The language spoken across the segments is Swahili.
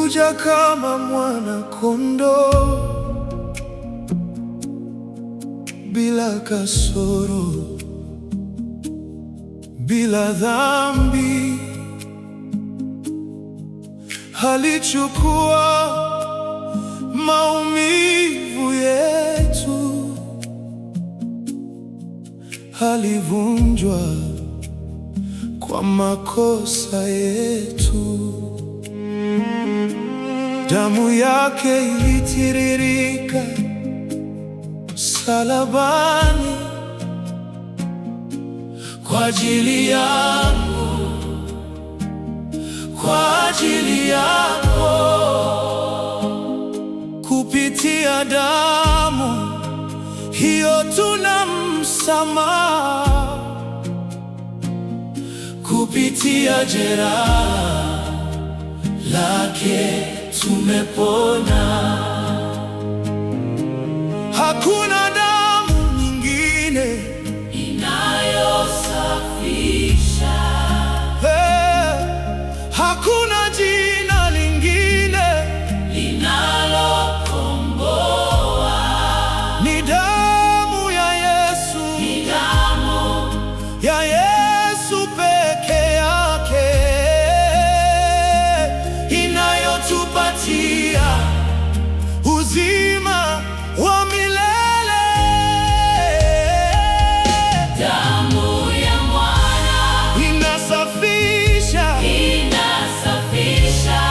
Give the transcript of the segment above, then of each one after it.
alikuja kama mwana kondoo, bila kasoro, bila dhambi. Alichukua maumivu yetu, alivunjwa kwa makosa yetu. Damu yake ilitiririka msalabani kwa ajili yangu, kwa ajili yako. Kupitia damu hiyo tuna msamaha, kupitia jeraha lake tumepona. Hakuna damu nyingine inayosafisha, hakuna jina lingine linalokomboa. Ni damu ya Yesu, ni damu ya Yesu peke yake inayotupatia uzima wa milele. Damu ya mwana inasafisha, inasafisha.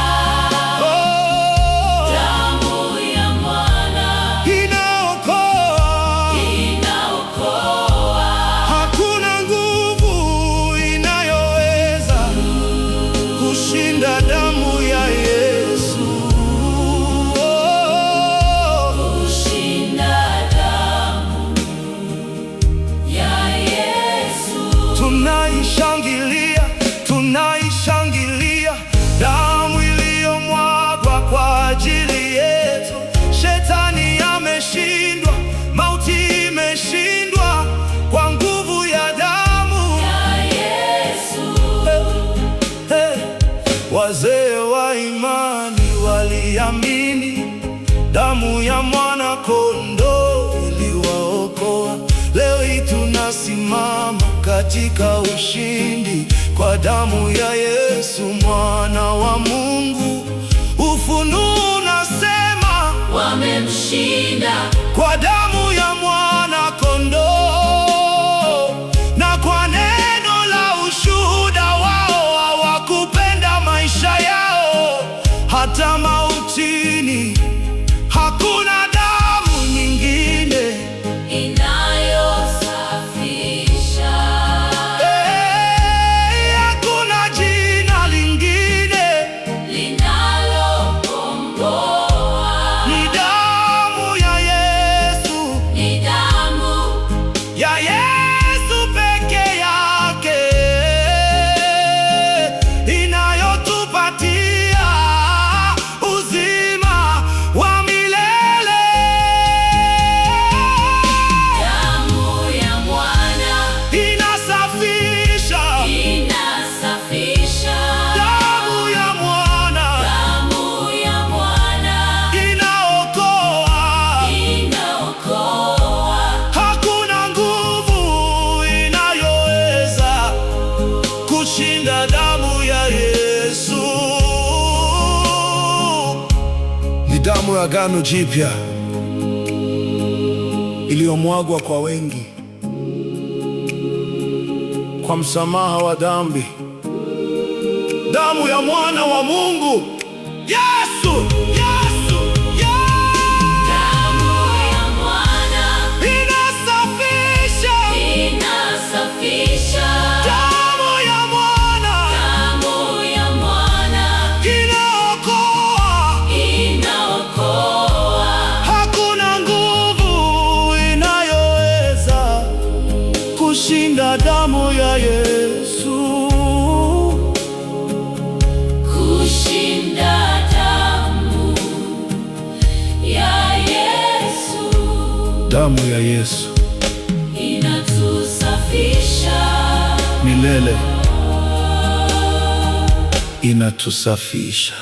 Oh, damu ya mwana inaokoa, inaokoa. Hakuna nguvu inayoweza kushinda damu ya Yesu. Tunaishangilia, tunaishangilia damu iliyomwagwa kwa ajili yetu. Shetani ameshindwa, mauti imeshindwa kwa nguvu ya damu ya Yesu. Wazee wa imani waliamini damu ya mwana kondoo iliwaokoa. Leo hii tunasimama katika ushindi kwa damu ya Yesu mwana wa Mungu. Ufunuo unasema wamemshinda kwa damu ya mwana kondoo, na kwa neno la ushuhuda wao hawakupenda maisha yao hata mautini. Hakuna damu nyingine inayosafisha, hakuna jina lingine linalokomboa. Ni damu ya Yesu, ni damu ya Yesu peke yake inayotupatia uzima wa milele. Damu ya mwana inasafisha, inasafisha. Damu ya mwana, damu ya mwana inaokoa, inaokoa. Hakuna nguvu inayoweza kushinda damu ya Yesu. Ni damu ya Agano Jipya iliyomwagwa kwa wengi kwa msamaha wa dhambi. Damu ya mwana wa Mungu Yesu, Yesu, damu ya mwana inasafisha, inasafisha. Damu ya mwana, damu ya mwana inaokoa, inaokoa. Hakuna nguvu inayoweza kushinda damu ya Yesu, kushinda damu ya Yesu. Damu ya Yesu inatusafisha milele, inatusafisha.